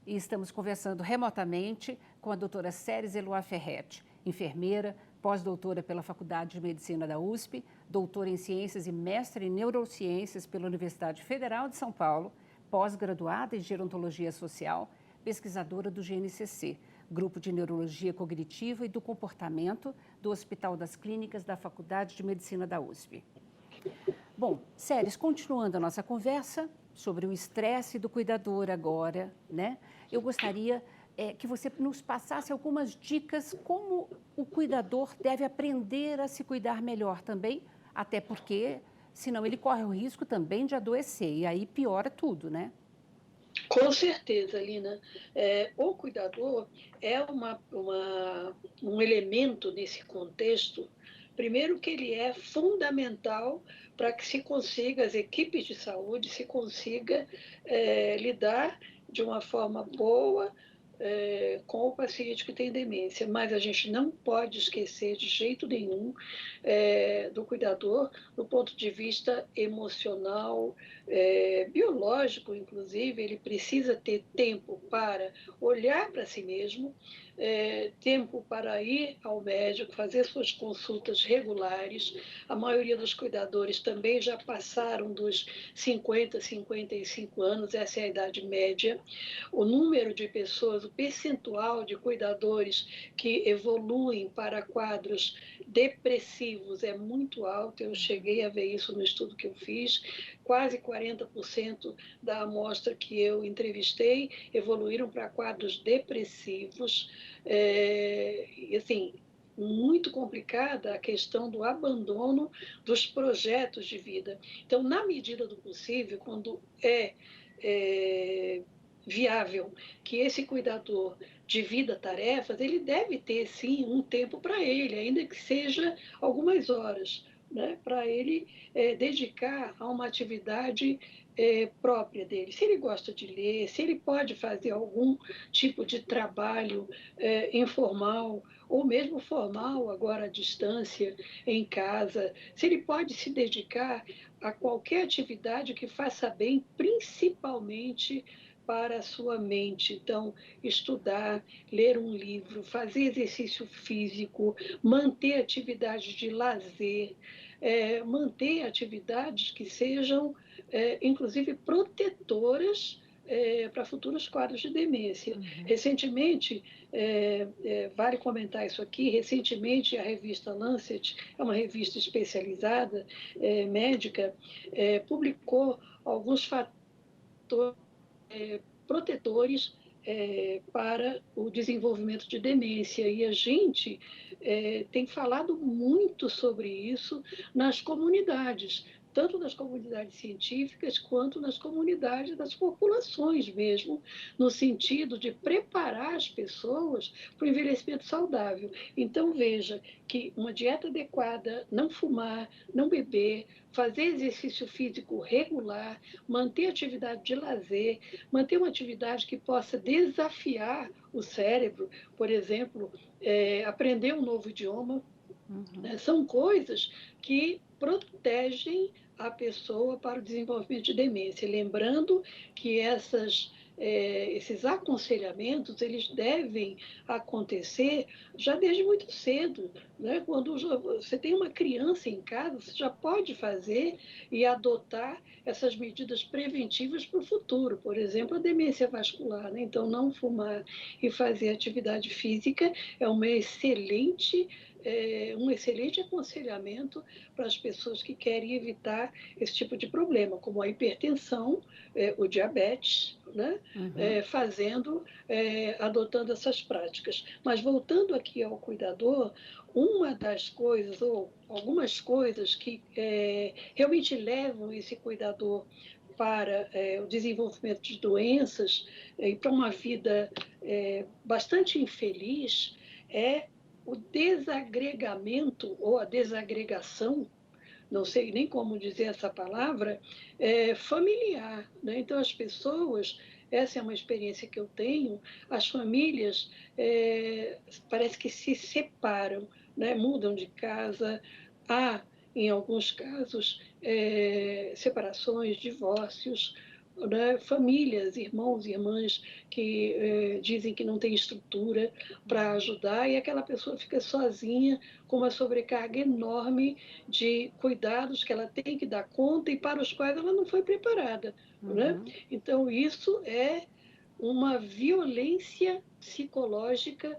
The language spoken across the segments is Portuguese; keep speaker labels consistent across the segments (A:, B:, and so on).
A: e estamos conversando remotamente com a doutora Ceres Eloá Ferretti, enfermeira, pós-doutora pela Faculdade de Medicina da USP, doutora em Ciências e mestre em Neurociências pela Universidade Federal de São Paulo, pós-graduada em Gerontologia Social, pesquisadora do GNCC, Grupo de Neurologia Cognitiva e do Comportamento do Hospital das Clínicas da Faculdade de Medicina da USP. Bom, Ceres, continuando a nossa conversa sobre o estresse do cuidador agora, né? Eu gostaria que você nos passasse algumas dicas como o cuidador deve aprender a se cuidar melhor também, até porque, senão ele corre o risco também de adoecer, e aí piora tudo, né?
B: Com certeza, Lina. O cuidador é um elemento nesse contexto. Primeiro que ele é fundamental para que se consiga, as equipes de saúde se consiga lidar de uma forma boa com o paciente que tem demência, mas a gente não pode esquecer de jeito nenhum do cuidador do ponto de vista emocional, biológico, inclusive, ele precisa ter tempo para olhar para si mesmo, tempo para ir ao médico, fazer suas consultas regulares. A maioria dos cuidadores também já passaram dos 50, 55 anos, essa é a idade média. O número de pessoas, o percentual de cuidadores que evoluem para quadros depressivos é muito alto. Eu cheguei a ver isso no estudo que eu fiz. Quase 40% da amostra que eu entrevistei evoluíram para quadros depressivos. E assim, muito complicada a questão do abandono dos projetos de vida. Então, na medida do possível, quando é viável que esse cuidador divida tarefas, ele deve ter, sim, um tempo para ele, ainda que seja algumas horas, né, para ele dedicar a uma atividade própria dele. Se ele gosta de ler, se ele pode fazer algum tipo de trabalho informal ou mesmo formal, agora à distância, em casa, se ele pode se dedicar a qualquer atividade que faça bem, principalmente para a sua mente. Então, estudar, ler um livro, fazer exercício físico, manter atividades de lazer, manter atividades que sejam, inclusive, protetoras para futuros quadros de demência. Recentemente, vale comentar isso aqui, recentemente a revista Lancet, é uma revista especializada, médica, publicou alguns fatores protetores para o desenvolvimento de demência. E a gente tem falado muito sobre isso nas comunidades, tanto nas comunidades científicas quanto nas comunidades das populações mesmo, no sentido de preparar as pessoas para o envelhecimento saudável. Então, veja que uma dieta adequada, não fumar, não beber, fazer exercício físico regular, manter atividade de lazer, manter uma atividade que possa desafiar o cérebro, por exemplo, aprender um novo idioma, né? São coisas que protegem a pessoa para o desenvolvimento de demência. Lembrando que esses aconselhamentos eles devem acontecer já desde muito cedo, né? Quando você tem uma criança em casa, você já pode fazer e adotar essas medidas preventivas para o futuro, por exemplo, a demência vascular, né? Então, não fumar e fazer atividade física é um excelente aconselhamento para as pessoas que querem evitar esse tipo de problema, como a hipertensão, o diabetes, né? Adotando essas práticas. Mas voltando aqui ao cuidador, uma das coisas, ou algumas coisas que realmente levam esse cuidador para o desenvolvimento de doenças e para uma vida bastante infeliz, é o desagregamento ou a desagregação, não sei nem como dizer essa palavra, familiar, né? Então, as pessoas, essa é uma experiência que eu tenho, as famílias parece que se separam, né? Mudam de casa, há, em alguns casos, separações, divórcios, né, famílias, irmãos e irmãs que dizem que não tem estrutura para ajudar e aquela pessoa fica sozinha com uma sobrecarga enorme de cuidados que ela tem que dar conta e para os quais ela não foi preparada, né?
A: Uhum.
B: Então, isso é uma violência psicológica,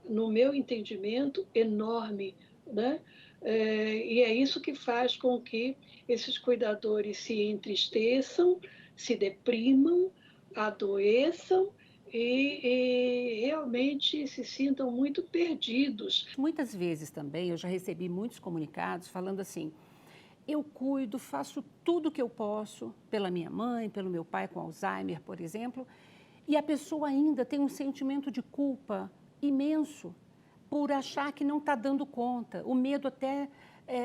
B: no meu entendimento, enorme, né? E é isso que faz com que esses cuidadores se entristeçam, se deprimam, adoeçam e realmente se sintam muito perdidos.
A: Muitas vezes também eu já recebi muitos comunicados falando assim: eu cuido, faço tudo o que eu posso pela minha mãe, pelo meu pai com Alzheimer, por exemplo, e a pessoa ainda tem um sentimento de culpa imenso por achar que não está dando conta, o medo até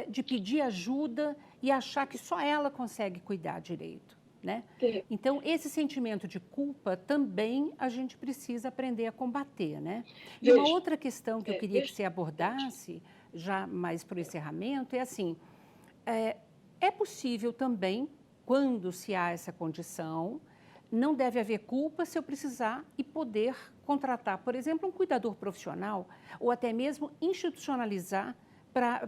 A: de pedir ajuda e achar que só ela consegue cuidar direito, né?
B: É,
A: Então, esse sentimento de culpa também a gente precisa aprender a combater, né? E uma
B: veja,
A: outra questão que eu queria que
B: veja,
A: você abordasse, já mais para o encerramento, é assim, é, é possível também, quando se há essa condição, não deve haver culpa se eu precisar e poder contratar, por exemplo, um cuidador profissional ou até mesmo institucionalizar,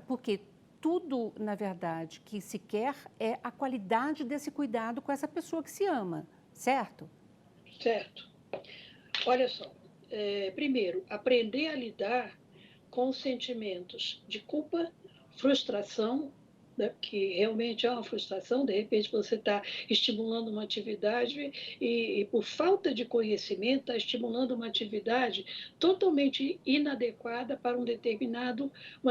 A: porque tudo, na verdade, que se quer é a qualidade desse cuidado com essa pessoa que se ama, certo?
B: certo? Olha só, primeiro, aprender a lidar com os sentimentos de culpa, frustração, né, que realmente é uma frustração, de repente você está estimulando uma atividade e, por falta de conhecimento, está estimulando uma atividade totalmente inadequada para uma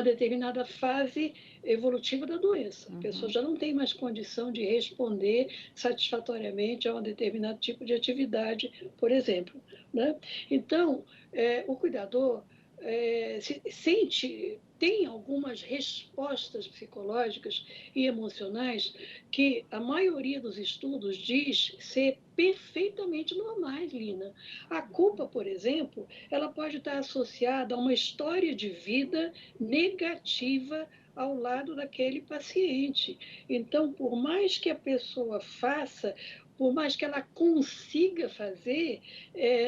B: determinada fase evolutiva da doença. A pessoa
A: Uhum.
B: já não tem mais condição de responder satisfatoriamente a um determinado tipo de atividade, por exemplo, né? Então, o cuidador tem algumas respostas psicológicas e emocionais que a maioria dos estudos diz ser perfeitamente normais, Lina. A culpa, por exemplo, ela pode estar associada a uma história de vida negativa ao lado daquele paciente. Então, por mais que a pessoa faça, por mais que ela consiga fazer,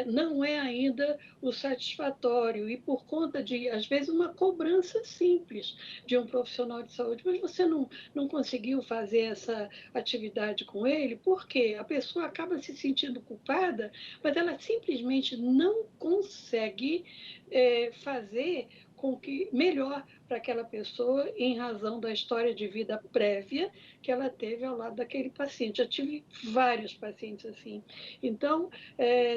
B: não é ainda o satisfatório e por conta de, às vezes, uma cobrança simples de um profissional de saúde, mas você não conseguiu fazer essa atividade com ele, porque a pessoa acaba se sentindo culpada, mas ela simplesmente não consegue fazer com que melhor para aquela pessoa em razão da história de vida prévia que ela teve ao lado daquele paciente. Eu tive vários pacientes assim. Então,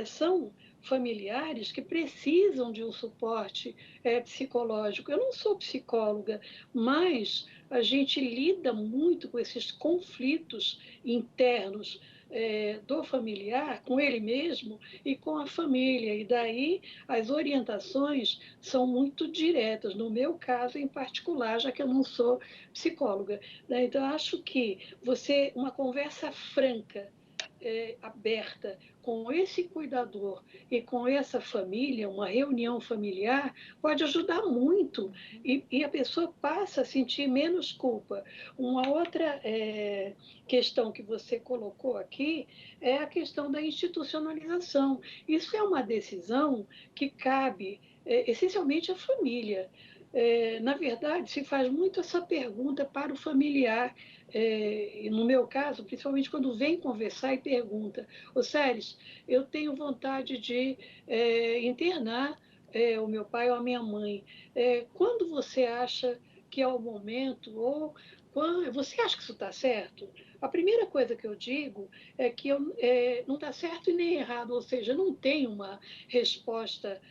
B: são familiares que precisam de um suporte psicológico. Eu não sou psicóloga, mas a gente lida muito com esses conflitos internos do familiar, com ele mesmo e com a família. E daí as orientações são muito diretas, no meu caso em particular, já que eu não sou psicóloga, né? Então, acho que uma conversa franca, aberta com esse cuidador e com essa família, uma reunião familiar, pode ajudar muito e a pessoa passa a sentir menos culpa. Uma outra questão que você colocou aqui é a questão da institucionalização. Isso é uma decisão que cabe essencialmente à família. Na verdade, se faz muito essa pergunta para o familiar, e no meu caso, principalmente quando vem conversar e pergunta: ô Séries, eu tenho vontade de internar o meu pai ou a minha mãe. Quando você acha que é o momento? Ou você acha que isso está certo? A primeira coisa que eu digo é que não está certo e nem errado, ou seja, não tem uma resposta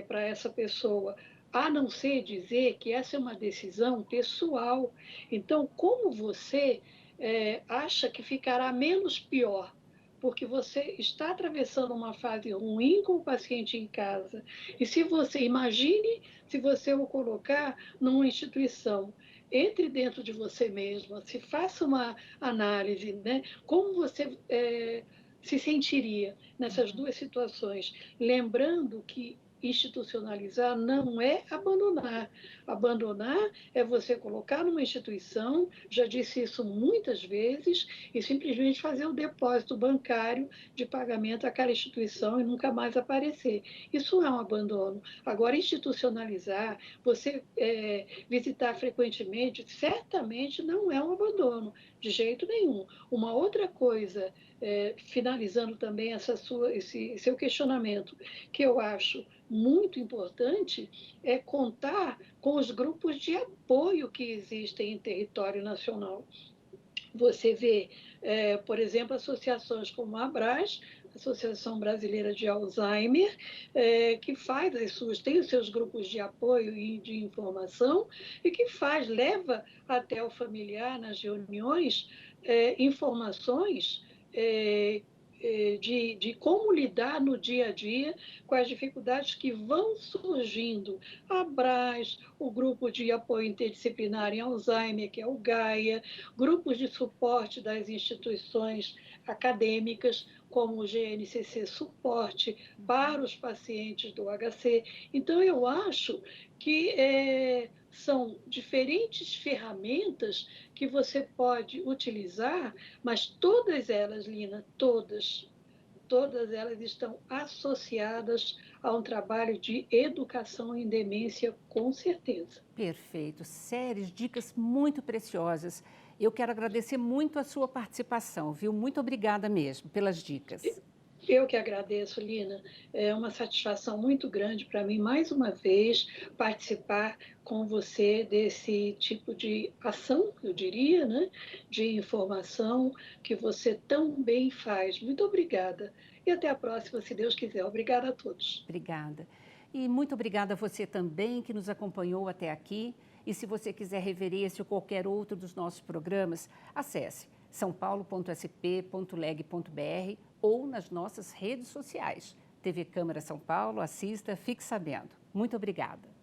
B: para essa pessoa, a não ser dizer que essa é uma decisão pessoal. Então, como você acha que ficará menos pior? Porque você está atravessando uma fase ruim com o paciente em casa. E se você, imagine se você o colocar numa instituição, entre dentro de você mesma, se faça uma análise, né? Como você se sentiria nessas duas situações? Lembrando que institucionalizar não é abandonar. Abandonar é você colocar numa instituição, já disse isso muitas vezes, e simplesmente fazer o depósito bancário de pagamento àquela instituição e nunca mais aparecer. Isso é um abandono. Agora, institucionalizar, você visitar frequentemente, certamente não é um abandono, de jeito nenhum. Uma outra coisa, finalizando também esse seu questionamento, que eu acho muito importante, é contar com os grupos de apoio que existem em território nacional. Você vê, por exemplo, associações como a ABRAS, Associação Brasileira de Alzheimer, que tem os seus grupos de apoio e de informação e que leva até o familiar nas reuniões informações de como lidar no dia a dia com as dificuldades que vão surgindo. A ABRAS, o Grupo de Apoio Interdisciplinar em Alzheimer, que é o GAIA, grupos de suporte das instituições acadêmicas, como o GNCC Suporte para os pacientes do HC. Então, eu acho que são diferentes ferramentas que você pode utilizar, mas todas elas, Lina, todas elas estão associadas a um trabalho de educação em demência, com certeza.
A: Perfeito. Séries, dicas muito preciosas. Eu quero agradecer muito a sua participação, viu? Muito obrigada mesmo pelas dicas.
B: Eu que agradeço, Lina. É uma satisfação muito grande para mim, mais uma vez, participar com você desse tipo de ação, eu diria, né? De informação que você tão bem faz. Muito obrigada. E até a próxima, se Deus quiser. Obrigada a todos.
A: Obrigada. E muito obrigada a você também que nos acompanhou até aqui. E se você quiser rever esse ou qualquer outro dos nossos programas, acesse saopaulo.sp.leg.br ou nas nossas redes sociais. TV Câmara São Paulo, assista, fique sabendo. Muito obrigada.